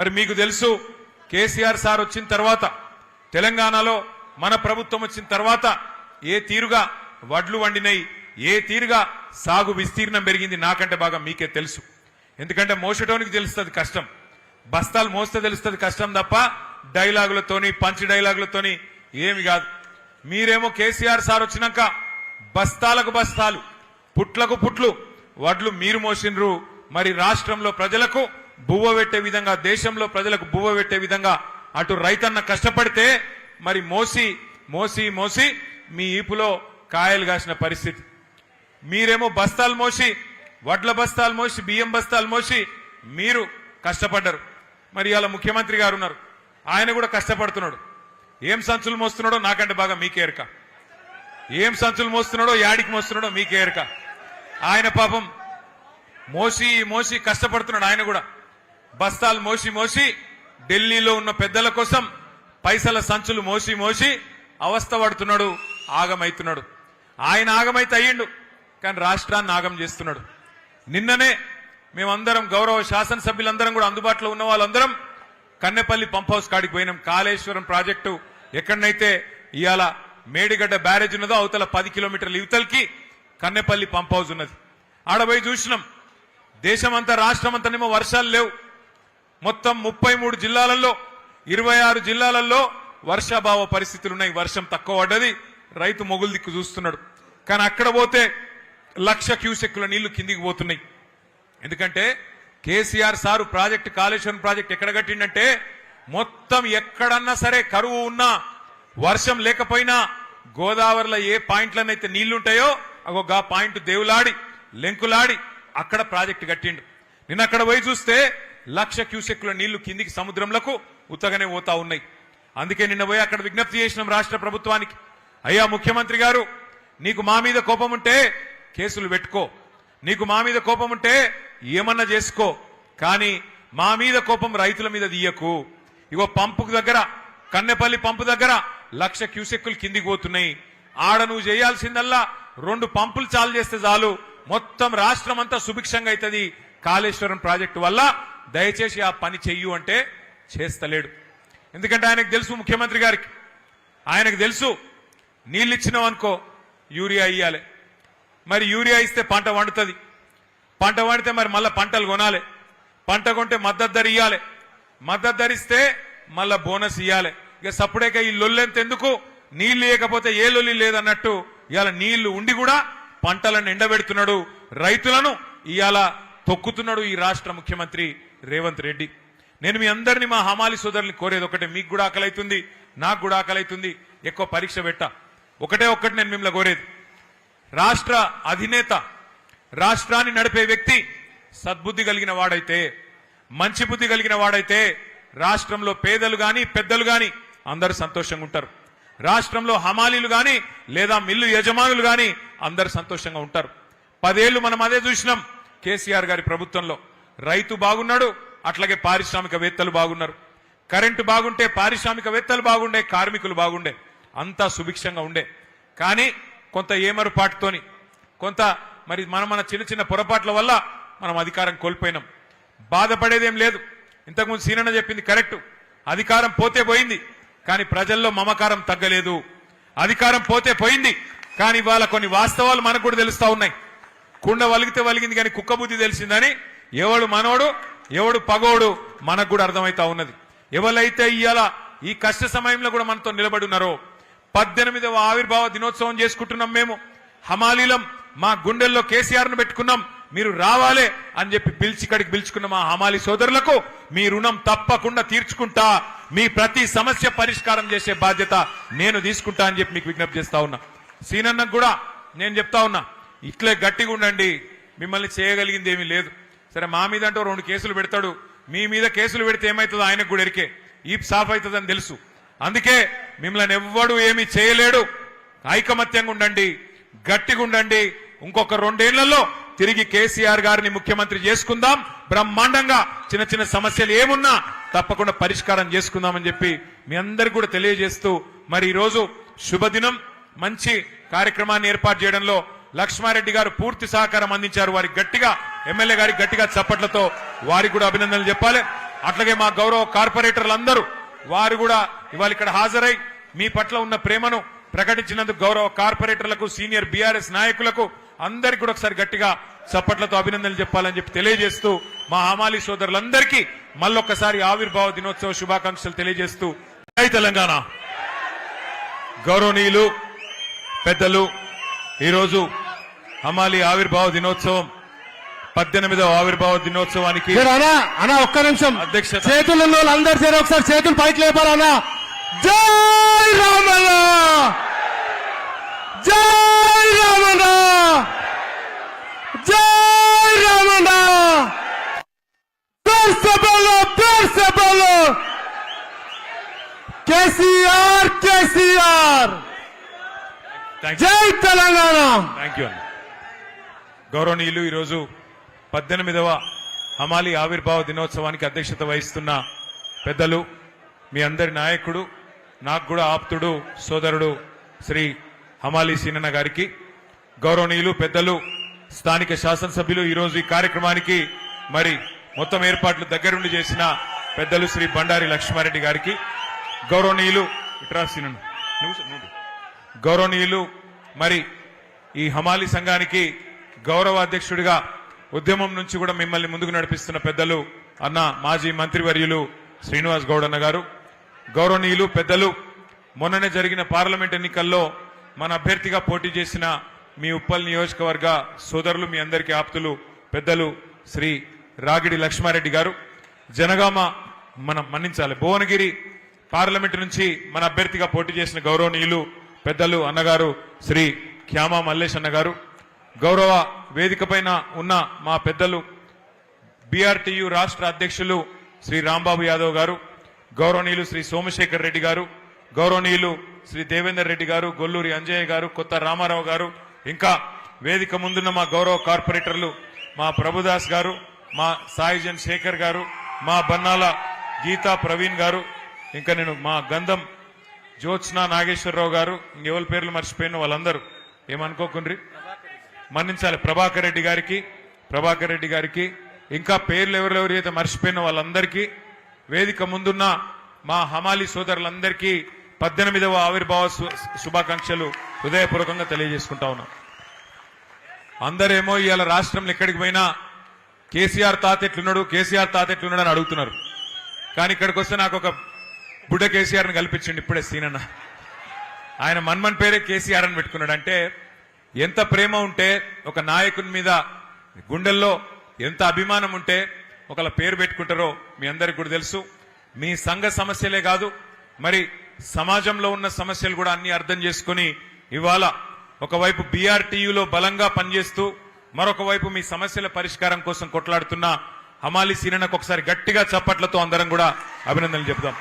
మరి మీకు తెలుసు కేసీఆర్ సార్ వచ్చిన తర్వాత తెలంగాణలో మన ప్రభుత్వం వచ్చిన తర్వాత ఏ తీరుగా వడ్లు వండినాయి, ఏ తీరుగా సాగు విస్తీర్ణం పెరిగింది నాకంటే బాగా మీకే తెలుసు. ఎందుకంటే మోసటోనికి తెలుస్తుంది కష్టం, బస్తాలు మోస్తే తెలుస్తుంది కష్టం తప్ప డైలాగులతోని పంచి డైలాగులతోని ఏమి కాదు. మీరేమో కేసీఆర్ సార్ వచ్చినాక బస్తాలకు బస్తాలు పుట్లకు పుట్లు వడ్లు మీరు మోసిండ్రు. మరి రాష్ట్రంలో ప్రజలకు బువ్వ పెట్టే విధంగా, దేశంలో ప్రజలకు బువ్వ పెట్టే విధంగా అటు రైతన్న కష్టపడితే మరి మోసి మోసి మోసి మీ ఈపులో కాయలు కాసిన పరిస్థితి. మీరేమో బస్తాలు మోసి, వడ్ల బస్తాలు మోసి, బియ్యం బస్తాలు మోసి మీరు కష్టపడ్డారు. మరి ఇవాళ ముఖ్యమంత్రి గారు ఉన్నారు, ఆయన కూడా కష్టపడుతున్నాడు. ఏం సంచులు మోస్తున్నాడో నాకంటే బాగా మీకే ఎరక. ఏం సంచులు మోస్తున్నాడో, యాడికి మోస్తున్నాడో మీకే ఎరక. ఆయన పాపం మోసి మోసి కష్టపడుతున్నాడు. ఆయన కూడా బస్తాలు మోసి మోసి ఢిల్లీలో ఉన్న పెద్దల కోసం పైసల సంచులు మోసి మోసి అవస్థ పడుతున్నాడు, ఆగమైతున్నాడు. ఆయన ఆగమైతే అయ్యిండు, కానీ రాష్ట్రాన్ని ఆగం చేస్తున్నాడు. నిన్ననే మేమందరం గౌరవ శాసనసభ్యులందరం కూడా అందుబాటులో ఉన్న వాళ్ళందరం కన్నెపల్లి పంప్ హౌస్ కాడికి పోయినాం. కాళేశ్వరం ప్రాజెక్టు ఎక్కడనైతే ఇవాళ మేడిగడ్డ బ్యారేజ్ ఉన్నదో అవతల 10 కిలోమీటర్ల యువతలకి కన్నెపల్లి పంప్ హౌస్ ఉన్నది. ఆడపోయి చూసినాం. దేశమంతా రాష్ట్రమంతానేమో వర్షాలు లేవు. మొత్తం 33 జిల్లాలలో 26 జిల్లాలలో వర్షాభావ పరిస్థితులు ఉన్నాయి. వర్షం తక్కువ పడ్డది, రైతు మొగులు దిక్కు చూస్తున్నాడు. కానీ అక్కడ పోతే 1,00,000 క్యూసెక్కుల నీళ్లు కిందికి పోతున్నాయి. ఎందుకంటే KCR sir project, Kaleshwaram project ఎక్కడ కట్టిండంటే మొత్తం ఎక్కడన్నా సరే కరువు ఉన్నా, వర్షం లేకపోయినా గోదావరిలో ఏ పాయింట్లనైతే నీళ్లుంటాయో అగో గా పాయింట్ దేవులాడి లెంకులాడి అక్కడ ప్రాజెక్టు కట్టిండు. నిన్న అక్కడ పోయి చూస్తే 1,00,000 క్యూసెక్కుల నీళ్లు కిందికి సముద్రంలకు ఉత్తగానే పోతా ఉన్నాయి. అందుకే నిన్న పోయి అక్కడ విజ్ఞప్తి చేసినాం రాష్ట్ర ప్రభుత్వానికి, అయ్యా ముఖ్యమంత్రి గారు, నీకు మా మీద కోపం ఉంటే కేసులు పెట్టుకో, నీకు మా మీద కోపం ఉంటే ఏమన్నా చేసుకో, కానీ మా మీద కోపం రైతుల మీద తీయకు. ఇగో పంపు దగ్గర, కన్నెపల్లి పంపు దగ్గర 1,00,000 క్యూసెక్కులు కిందికి పోతున్నాయి. ఆడ నువ్వు చేయాల్సిందల్లా 2 పంపులు చాలు చేస్తే చాలు, మొత్తం రాష్ట్రం అంతా సుభిక్షంగా అవుతుంది కాళేశ్వరం ప్రాజెక్టు వల్ల, దయచేసి ఆ పని చెయ్యు అంటే చేస్తలేడు. ఎందుకంటే ఆయనకు తెలుసు, ముఖ్యమంత్రి గారికి ఆయనకు తెలుసు, నీళ్ళు ఇచ్చినావనుకో యూరియా ఇయ్యాలి, మరి యూరియా ఇస్తే పంట వండుతుంది, పంట వండితే మరి మళ్ళీ పంటలు కొనాలి, పంట కొంటే మద్దతు ధర ఇయ్యాలి, మద్దతు ధర ఇస్తే మళ్ళా బోనస్ ఇయ్యాలి. ఇక సప్పుడేక ఈ లొల్లెంత ఎందుకు, నీళ్లు లేకపోతే ఏ లొల్లి లేదన్నట్టు ఇవాళ నీళ్లు ఉండి కూడా పంటలను ఎండబెడుతున్నాడు, రైతులను ఇవాళ తొక్కుతున్నాడు ఈ రాష్ట్ర ముఖ్యమంత్రి రేవంత్ రెడ్డి. నేను మీ అందరినీ, మా హమాలి సోదరుల్ని కోరేది ఒకటే, మీకు కూడా ఆకలి అవుతుంది, నాకు కూడా ఆకలి అవుతుంది, ఎక్కువ పరీక్ష పెట్ట ఒకటే ఒక్కటి నేను మిమ్మల్ని కోరేది, రాష్ట్ర అధినేత, రాష్ట్రాన్ని నడిపే వ్యక్తి సద్బుద్ధి కలిగిన వాడైతే, మంచి బుద్ధి కలిగిన వాడైతే రాష్ట్రంలో పేదలు గాని పెద్దలు గాని అందరూ సంతోషంగా ఉంటారు. రాష్ట్రంలో హమాలీలు గాని లేదా మిల్లు యజమానులు గాని అందరూ సంతోషంగా ఉంటారు. 10 ఏళ్లు మనం అదే చూసినాం కేసీఆర్ గారి ప్రభుత్వంలో. రైతు బాగున్నాడు, అట్లాగే పారిశ్రామికవేత్తలు బాగున్నారు. కరెంటు బాగుంటే పారిశ్రామికవేత్తలు బాగుండే, కార్మికులు బాగుండే, అంతా సుభిక్షంగా ఉండే. కానీ కొంత ఏమరుపాటుతోని, కొంత మరి మన చిన్న చిన్న పొరపాట్ల వల్ల మనం అధికారం కోల్పోయినాం. బాధపడేదేం లేదు. ఇంతకుముందు సీనన్న చెప్పింది కరెక్ట్, అధికారం పోతే పోయింది, కానీ ప్రజల్లో మమకారం తగ్గలేదు. అధికారం పోతే పోయింది, కానీ ఇవాళ కొన్ని వాస్తవాలు మనకు కూడా తెలుస్తా ఉన్నాయి. కుండ వలిగితే వలిగింది కానీ కుక్క బుద్ధి తెలిసిందని, ఎవడు మనోడు ఎవడు పగోడు మనకు కూడా అర్థమైతా ఉన్నది. ఎవరైతే ఇవాళ ఈ కష్ట సమయంలో కూడా మనతో నిలబడి ఉన్నారో, 18వ ఆవిర్భావ దినోత్సవం చేసుకుంటున్నాం మేము, హమాలీలం, మా గుండెల్లో కేసీఆర్ ను పెట్టుకున్నాం, మీరు రావాలే అని చెప్పి పిలుచుకున్న మా హమాలి సోదరులకు మీ రుణం తప్పకుండా తీర్చుకుంటా, మీ ప్రతి సమస్య పరిష్కారం చేసే బాధ్యత నేను తీసుకుంటా అని చెప్పి మీకు విజ్ఞప్తి చేస్తా ఉన్నా. సీనన్నకు కూడా నేను చెప్తా ఉన్నా, ఇట్లే గట్టిగా ఉండండి, మిమ్మల్ని చేయగలిగింది ఏమీ లేదు. సరే మా మీద అంటూ 2 కేసులు పెడతాడు, మీ మీద కేసులు పెడితే ఏమవుతుందో ఆయనకు కూడా ఎరికే, ఈప్ సాఫ్ అవుతుందని తెలుసు. అందుకే మిమ్మల్ని ఎవ్వడు ఏమీ చేయలేడు. ఐకమత్యంగా ఉండండి, గట్టిగా ఉండండి. ఇంకొక 2 ఏళ్లలో తిరిగి కేసీఆర్ గారిని ముఖ్యమంత్రి చేసుకుందాం, బ్రహ్మాండంగా చిన్న చిన్న సమస్యలు ఏమున్నా తప్పకుండా పరిష్కారం చేసుకుందామని చెప్పి మీ అందరికీ కూడా తెలియజేస్తూ, మరి ఈరోజు శుభదినం, మంచి కార్యక్రమాన్ని ఏర్పాటు చేయడంలో లక్ష్మారెడ్డి గారు పూర్తి సహకారం అందించారు. వారికి గట్టిగా, ఎమ్మెల్యే గారికి గట్టిగా చప్పట్లతో వారికి కూడా అభినందనలు చెప్పాలి. అట్లాగే మా గౌరవ కార్పొరేటర్లందరూ వారు కూడా ఇవాళ ఇక్కడ హాజరై మీ పట్ల ఉన్న ప్రేమను ప్రకటించినందుకు గౌరవ కార్పొరేటర్లకు సీనియర్ బీఆర్ఎస్ నాయకులకు అందరికీ కూడా ఒకసారి గట్టిగా చప్పట్లతో అభినందనలు చెప్పాలని చెప్పి తెలియజేస్తూ మా హమాలి సోదరులందరికీ మళ్ళొక్కసారి ఆవిర్భావ దినోత్సవ శుభాకాంక్షలు తెలియజేస్తూ జై తెలంగాణ. గౌరవనీయులు పెద్దలు, ఈరోజు హమాలి ఆవిర్భావ దినోత్సవం 18వ ఆవిర్భావ దినోత్సవానికి అన్నా ఒక్క నిమిషం అధ్యక్షత చేతులు ఉన్న వాళ్ళందరూ సరే ఒకసారి చేతులు పైకి లేపాలన్నా. జై రామన్న, జై రామన్న, జై రామన్న. కేసీఆర్ కేసీఆర్, జై తెలంగాణ. థ్యాంక్ యూ అండి. గౌరవనీయులు, ఈరోజు 18వ హమాలి ఆవిర్భావ దినోత్సవానికి అధ్యక్షత వహిస్తున్న పెద్దలు, మీ అందరి నాయకుడు, నాకు కూడా ఆప్తుడు, సోదరుడు శ్రీ హమాలి సీనన్న గారికి, గౌరవనీయులు పెద్దలు, స్థానిక శాసనసభ్యులు, ఈరోజు ఈ కార్యక్రమానికి మరి మొత్తం ఏర్పాట్లు దగ్గరుండి చేసిన పెద్దలు శ్రీ బండారి లక్ష్మారెడ్డి గారికి, గౌరవనీయులు ఇట్రా సీనన్న, గౌరవనీయులు మరి ఈ హమాలి సంఘానికి గౌరవ అధ్యక్షుడిగా ఉద్యమం నుంచి కూడా మిమ్మల్ని ముందుకు నడిపిస్తున్న పెద్దలు అన్న మాజీ మంత్రివర్యులు శ్రీనివాస్ గౌడ్ అన్న గారు, గౌరవనీయులు పెద్దలు, మొన్ననే జరిగిన పార్లమెంట్ ఎన్నికల్లో మన అభ్యర్థిగా పోటీ చేసిన మీ ఉప్పల్ నియోజకవర్గ సోదరులు, మీ అందరికీ ఆప్తులు పెద్దలు శ్రీ రాగిడి లక్ష్మారెడ్డి గారు, జనగామ మనం మన్నించాలి భువనగిరి పార్లమెంట్ నుంచి మన అభ్యర్థిగా పోటీ చేసిన గౌరవనీయులు పెద్దలు అన్నగారు శ్రీ ఖ్యామా మల్లేష్ అన్న గారు, గౌరవ వేదిక పైన ఉన్న మా పెద్దలు బీఆర్టీయూ రాష్ట్ర అధ్యక్షులు శ్రీ రాంబాబు యాదవ్ గారు, గౌరవనీయులు శ్రీ సోమశేఖర్ రెడ్డి గారు, గౌరవనీయులు శ్రీ దేవేందర్ రెడ్డి గారు, గొల్లూరి అంజయ్య గారు, కొత్త రామారావు గారు, ఇంకా వేదిక ముందున్న మా గౌరవ కార్పొరేటర్లు మా ప్రభుదాస్ గారు, మా సాయిజన్ శేఖర్ గారు, మా బన్నాల గీతా ప్రవీణ్ గారు, ఇంకా నేను మా గంధం జ్యోత్స్నా నాగేశ్వరరావు గారు, ఇంకెవరి పేర్లు మర్చిపోయిన వాళ్ళందరూ ఏమనుకోకుండ్రి, మన్నించాలి. ప్రభాకర్ రెడ్డి గారికి ఇంకా పేర్లు ఎవరెవరైతే మర్చిపోయిన వాళ్ళందరికీ, వేదిక ముందున్న మా హమాలి సోదరులందరికీ 18వ ఆవిర్భావ శుభాకాంక్షలు హృదయపూర్వకంగా తెలియజేసుకుంటా ఉన్నాం. అందరేమో ఇవాళ రాష్ట్రంలో ఎక్కడికి పోయినా కేసీఆర్ తాతెట్లున్నాడు అని అడుగుతున్నారు. కానీ ఇక్కడికి వస్తే నాకు ఒక బుడ్డ కేసీఆర్ని కల్పించండి ఇప్పుడే సీనన్న. ఆయన మన్మన్ పేరే కేసీఆర్ అని పెట్టుకున్నాడు. అంటే ఎంత ప్రేమ ఉంటే ఒక నాయకుని మీద గుండెల్లో ఎంత అభిమానం ఉంటే ఒకళ్ళ పేరు పెట్టుకుంటారో మీ అందరికి కూడా తెలుసు. మీ సంఘ సమస్యలే కాదు, మరి సమాజంలో ఉన్న సమస్యలు కూడా అన్ని అర్థం చేసుకుని ఇవాళ ఒకవైపు బీఆర్టీయూలో బలంగా పనిచేస్తూ మరొక వైపు మీ సమస్యల పరిష్కారం కోసం కొట్లాడుతున్న హమాలి సీనన్నకు ఒకసారి గట్టిగా చప్పట్లతో అందరం కూడా అభినందనలు చెప్దాం.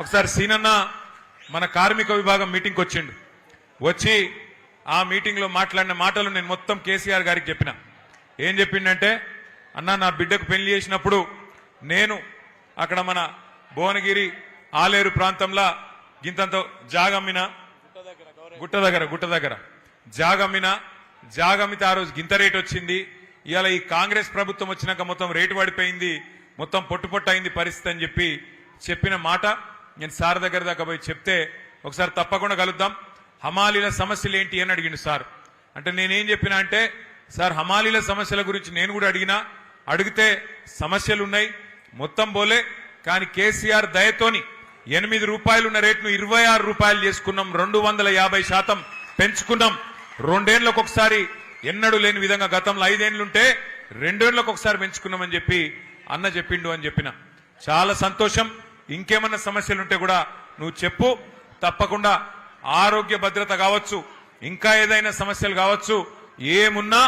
ఒకసారి సీనన్న మన కార్మిక విభాగం మీటింగ్కి వచ్చిండు. వచ్చి ఆ మీటింగ్ లో మాట్లాడిన మాటలు నేను మొత్తం కేసీఆర్ గారికి చెప్పిన. ఏం చెప్పిండంటే, అన్న నా బిడ్డకు పెళ్లి చేసినప్పుడు నేను అక్కడ మన భువనగిరి ఆలేరు ప్రాంతంలో గింతంతో జాగమ్మిన, గుట్ట దగ్గర జాగమ్మితే ఆ రోజు గింత రేటు వచ్చింది. ఇవాళ ఈ కాంగ్రెస్ ప్రభుత్వం వచ్చినాక మొత్తం రేటు పడిపోయింది, మొత్తం పొట్టు అయింది పరిస్థితి అని చెప్పిన మాట నేను సార్ దగ్గర దాకా పోయి చెప్తే, ఒకసారి తప్పకుండా కలుద్దాం, హమాలీల సమస్యలు ఏంటి అని అడిగిండు సార్. అంటే నేనేం చెప్పినా అంటే, సార్ హమాలీల సమస్యల గురించి నేను కూడా అడిగితే సమస్యలున్నాయి మొత్తం పోలే, కానీ కేసీఆర్ దయతోని 8 రూపాయలు ఉన్న రేటును 26 రూపాయలు చేసుకున్నాం, 250% పెంచుకున్నాం. 2 ఏళ్లకు ఒకసారి ఎన్నడూ లేని విధంగా గతంలో 5 ఏళ్లుంటే 2 ఏళ్లకు ఒకసారి పెంచుకున్నామని చెప్పి అన్న చెప్పిండు అని చెప్పిన. చాలా సంతోషం. ఇంకేమన్నా సమస్యలుంటే కూడా నువ్వు చెప్పు, తప్పకుండా ఆరోగ్య భద్రత కావచ్చు, ఇంకా ఏదైనా సమస్యలు కావచ్చు, ఏమున్నా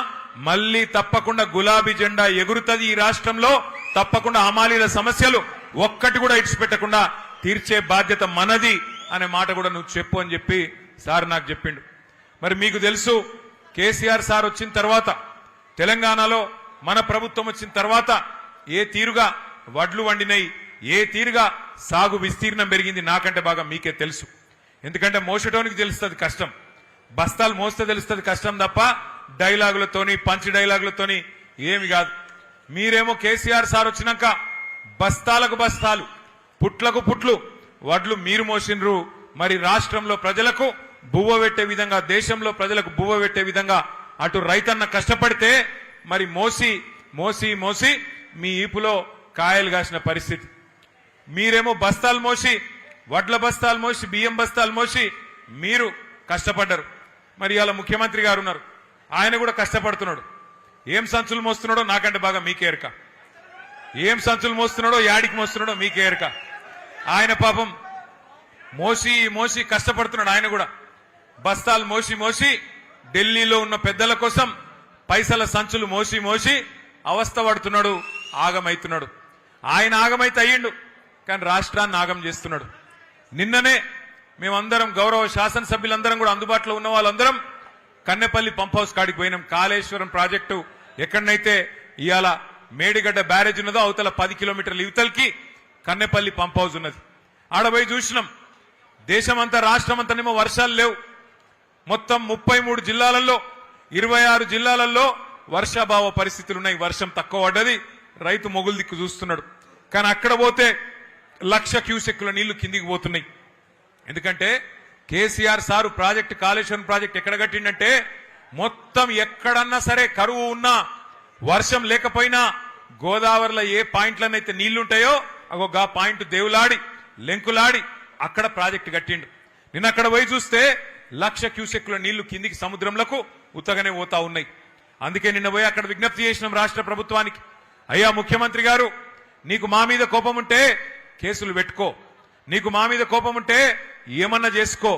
మళ్ళీ తప్పకుండా గులాబీ జెండా ఎగురుతుంది ఈ రాష్ట్రంలో. తప్పకుండా హమాలీల సమస్యలు ఒక్కటి కూడా ఇడిచిపెట్టకుండా తీర్చే బాధ్యత మనది అనే మాట కూడా నువ్వు చెప్పు అని చెప్పి సార్ నాకు చెప్పిండు. మరి మీకు తెలుసు, కేసీఆర్ సార్ వచ్చిన తర్వాత, తెలంగాణలో మన ప్రభుత్వం వచ్చిన తర్వాత ఏ తీరుగా వడ్లు వండినాయి, ఏ తీరుగా సాగు విస్తీర్ణం పెరిగింది నాకంటే బాగా మీకే తెలుసు. ఎందుకంటే మోసటోనికి తెలుస్తుంది కష్టం, బస్తాలు మోస్తే తెలుస్తుంది కష్టం తప్ప డైలాగులతోని పంచ్ డైలాగులతోని ఏమి కాదు. మీరేమో కేసీఆర్ సార్ వచ్చినాక బస్తాలకు బస్తాలు, పుట్లకు పుట్లు వడ్లు మీరు మోసిండ్రు. మరి రాష్ట్రంలో ప్రజలకు బువ్వ పెట్టే విధంగా, దేశంలో ప్రజలకు బువ్వ పెట్టే విధంగా అటు రైతన్న కష్టపడితే మరి మోసి మోసి మోసి మీ ఈపులో కాయలు కాసిన పరిస్థితి. మీరేమో బస్తాలు మోసి, వడ్ల బస్తాలు మోసి, బియ్యం బస్తాలు మోసి మీరు కష్టపడ్డారు. మరి ఇవాళ ముఖ్యమంత్రి గారు ఉన్నారు, ఆయన కూడా కష్టపడుతున్నాడు. ఏం సంచులు మోస్తున్నాడో నాకంటే బాగా మీకే ఎరక. ఏం సంచులు మోస్తున్నాడో, యాడికి మోస్తున్నాడో మీకే ఎరక. ఆయన పాపం మోసి మోసి కష్టపడుతున్నాడు. ఆయన కూడా బస్తాలు మోసి మోసి ఢిల్లీలో ఉన్న పెద్దల కోసం పైసల సంచులు మోసి మోసి అవస్థ పడుతున్నాడు, ఆగమైతున్నాడు. ఆయన ఆగమైతే అయ్యిండు, కానీ రాష్ట్రాన్ని ఆగం చేస్తున్నాడు. నిన్ననే మేమందరం గౌరవ శాసనసభ్యులందరం కూడా అందుబాటులో ఉన్న వాళ్ళందరం కన్నెపల్లి పంప్ హౌస్ కాడికి పోయినాం. కాళేశ్వరం ప్రాజెక్టు ఎక్కడనైతే ఇవాళ మేడిగడ్డ బ్యారేజ్ ఉన్నదో అవతల 10 కిలోమీటర్ల ఇవతలకి కన్నెపల్లి పంప్ హౌస్ ఉన్నది. ఆడపోయి చూసినాం. దేశమంతా రాష్ట్రమంతానేమో వర్షాలు లేవు. మొత్తం 33 జిల్లాలలో 26 జిల్లాలలో వర్షాభావ పరిస్థితులు ఉన్నాయి. వర్షం తక్కువ పడ్డది, రైతు మొగులు దిక్కు చూస్తున్నాడు. కానీ అక్కడ పోతే 1,00,000 క్యూసెక్కుల నీళ్లు కిందికి పోతున్నాయి. ఎందుకంటే KCR sir project, Kaleshwaram project ఎక్కడ కట్టిండంటే మొత్తం ఎక్కడన్నా సరే కరువు ఉన్నా, వర్షం లేకపోయినా గోదావరిలో ఏ పాయింట్లనైతే నీళ్లుంటాయో అగో గా పాయింట్ దేవులాడి లెంకులాడి అక్కడ ప్రాజెక్టు కట్టిండు. నిన్న అక్కడ పోయి చూస్తే 1,00,000 క్యూసెక్కుల నీళ్లు కిందికి సముద్రంలకు ఉత్తగానే పోతా ఉన్నాయి. అందుకే నిన్న పోయి అక్కడ విజ్ఞప్తి చేసినాం రాష్ట్ర ప్రభుత్వానికి, అయ్యా ముఖ్యమంత్రి గారు, నీకు మా మీద కోపం ఉంటే కేసులు పెట్టుకో, నీకు మా మీద కోపం ఉంటే ఏమన్నా చేసుకో,